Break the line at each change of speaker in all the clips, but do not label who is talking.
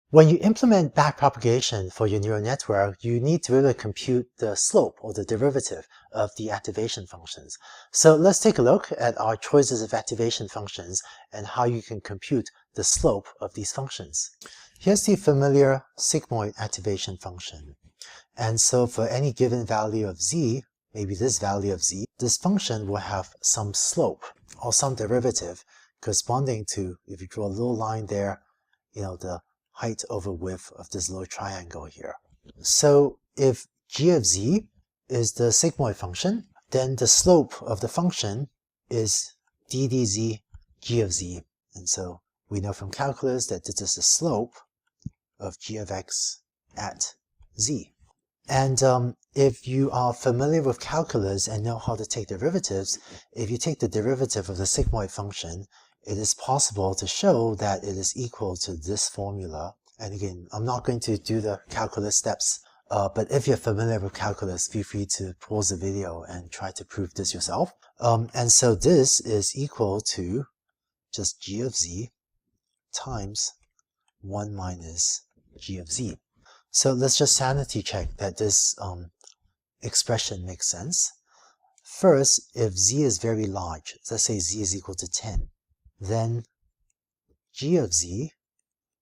When you implement backpropagation for your neural network, you need to really compute the slope or the derivative of the activation functions. So let's take a look at our choices of activation functions and how you can compute the slope of these functions. Here's the familiar sigmoid activation function. And so for any given value of z, maybe this value of z, this function will have some slope or some derivative corresponding to, if you draw a little line there, the height over width of this little triangle here. So if g of z is the sigmoid function, then the slope of the function is d dz g of z. And so we know from calculus that this is the slope of g of x at z. And if you are familiar with calculus and know how to take derivatives, if you take the derivative of the sigmoid function, it is possible to show that it is equal to this formula. And again, I'm not going to do the calculus steps, but if you're familiar with calculus, feel free to pause the video and try to prove this yourself. And so this is equal to just g of z times 1 minus g of z. So let's just sanity check that this expression makes sense. First, if z is very large, let's say z is equal to 10, then g of z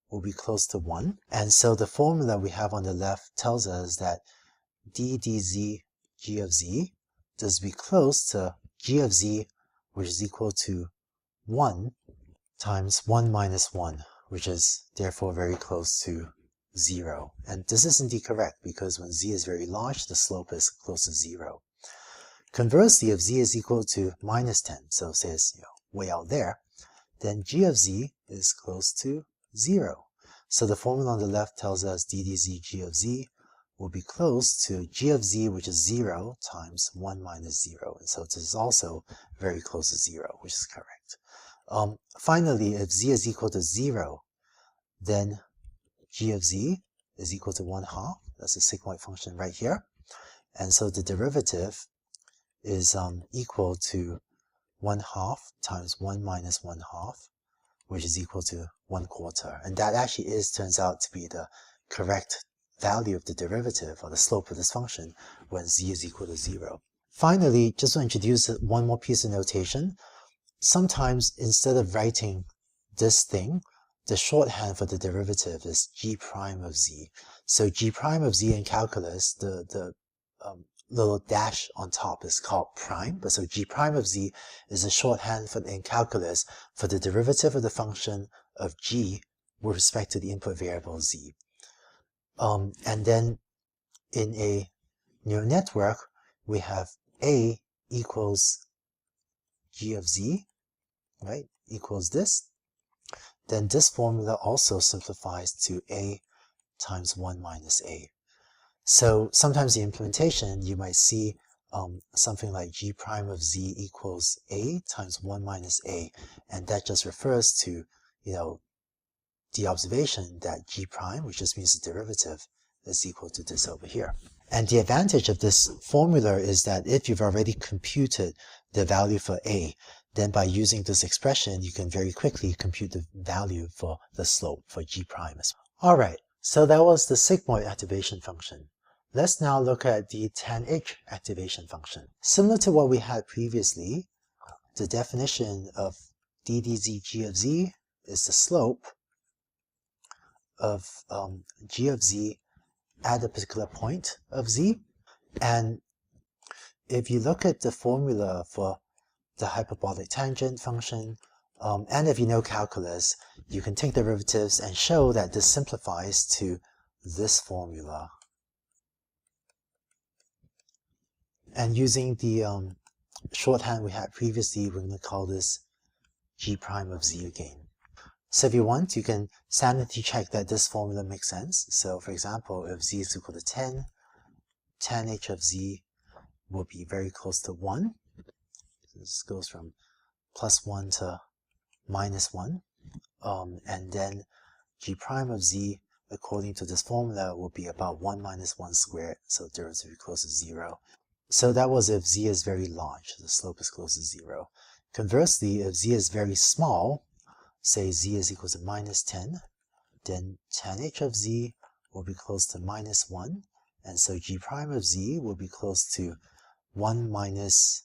will be close to 1. And so the formula we have on the left tells us that d dz g of z does be close to g of z, which is equal to 1 times 1 minus 1, which is therefore very close to 0. And this is indeed correct because when z is very large, the slope is close to 0. Conversely, if z is equal to minus 10, so say it's way out there, then g of z is close to 0. So the formula on the left tells us d dz g of z will be close to g of z, which is 0, times 1 minus 0. And so this is also very close to 0, which is correct. Finally, if z is equal to 0, then g of z is equal to 1/2. That's a sigmoid function right here. And so the derivative is equal to 1/2 times 1 minus 1/2, which is equal to 1/4. And that actually turns out to be the correct value of the derivative or the slope of this function when z is equal to 0. Finally, just to introduce one more piece of notation, sometimes instead of writing this thing, the shorthand for the derivative is g prime of z. So g prime of z in calculus, the little dash on top is called prime. But so g prime of z is a shorthand in calculus for the derivative of the function of g with respect to the input variable z. And then in a neural network, we have a equals g of z, right, equals this. Then this formula also simplifies to a times 1 minus a. So sometimes in implementation, you might see something like g prime of z equals a times 1 minus a. And that just refers to, the observation that g prime, which just means the derivative, is equal to this over here. And the advantage of this formula is that if you've already computed the value for a, then by using this expression, you can very quickly compute the value for the slope for g prime as well. All right, so that was the sigmoid activation function. Let's now look at the tanh activation function. Similar to what we had previously, the definition of d dz g of z is the slope of g of z at a particular point of z. And if you look at the formula for the hyperbolic tangent function, and if you know calculus, you can take derivatives and show that this simplifies to this formula. And using the shorthand we had previously, we're going to call this g prime of z again. So if you want, you can sanity check that this formula makes sense. So for example, if z is equal to 10, tan h of z will be very close to 1. This goes from plus 1 to minus 1. And then g prime of z, according to this formula, will be about 1 minus 1 squared. So derivative will be close to 0. So that was if z is very large. The slope is close to 0. Conversely, if z is very small, say z is equal to minus 10, then tan h of z will be close to -1, and so g prime of z will be close to 1 minus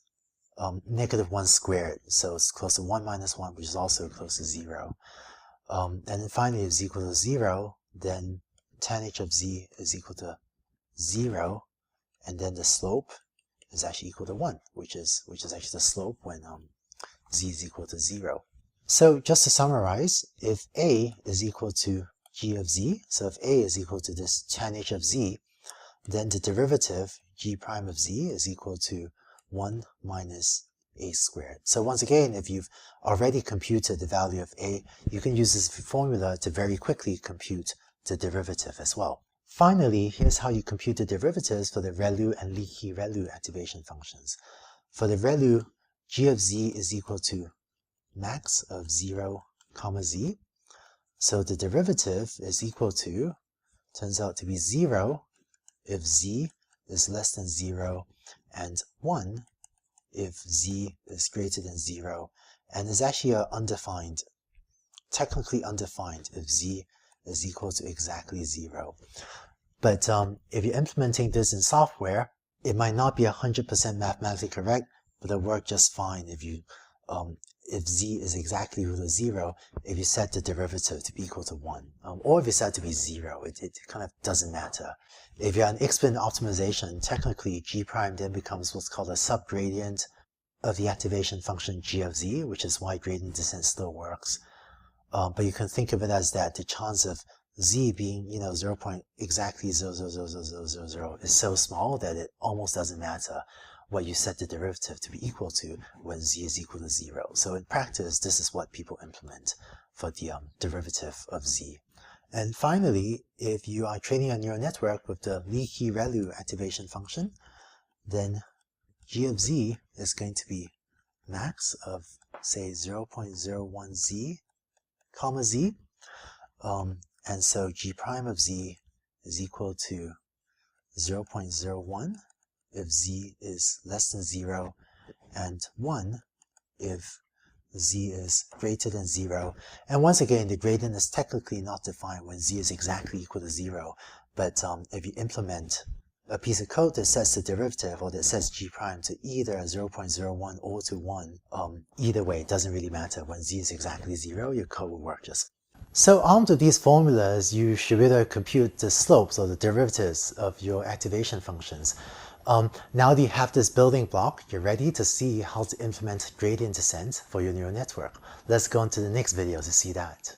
-1 squared, so it's close to 1 minus 1, which is also close to 0. And then finally, if z equals to 0, then tan h of z is equal to 0, and then the slope is actually equal to 1, which is actually the slope when z is equal to 0. So just to summarize, if a is equal to g of z, so if a is equal to this tan h of z, then the derivative g prime of z is equal to 1 minus a squared. So once again, if you've already computed the value of a, you can use this formula to very quickly compute the derivative as well. Finally, here's how you compute the derivatives for the ReLU and Leakey-ReLU activation functions. For the ReLU, g of z is equal to max of 0, comma z. So the derivative is equal to, turns out to be 0 if z is less than 0, and 1 if z is greater than 0, and is actually undefined, technically undefined if z is equal to exactly 0. But if you're implementing this in software, it might not be 100% mathematically correct, but it'll work just fine if you if z is exactly equal to 0, if you set the derivative to be equal to 1. Or if you set it to be 0, it kind of doesn't matter. If you're on X-spin optimization, technically g prime then becomes what's called a subgradient of the activation function g of z, which is why gradient descent still works. But you can think of it as that the chance of z being, 0. Exactly 0.00000 is so small that it almost doesn't matter what you set the derivative to be equal to when z is equal to 0. So in practice, this is what people implement for the derivative of z. And finally, if you are training a neural network with the Leakey-ReLU activation function, then g of z is going to be max of, say, 0.01 z, comma z. And so g prime of z is equal to 0.01 if z is less than 0, and 1 if z is greater than 0. And once again, the gradient is technically not defined when z is exactly equal to 0, but if you implement a piece of code that sets the derivative or that sets g prime to either 0.01 or to 1, either way, it doesn't really matter. When z is exactly 0, your code will work just fine. So armed with these formulas, you should be able to compute the slopes or the derivatives of your activation functions. Now that you have this building block, you're ready to see how to implement gradient descent for your neural network. Let's go on to the next video to see that.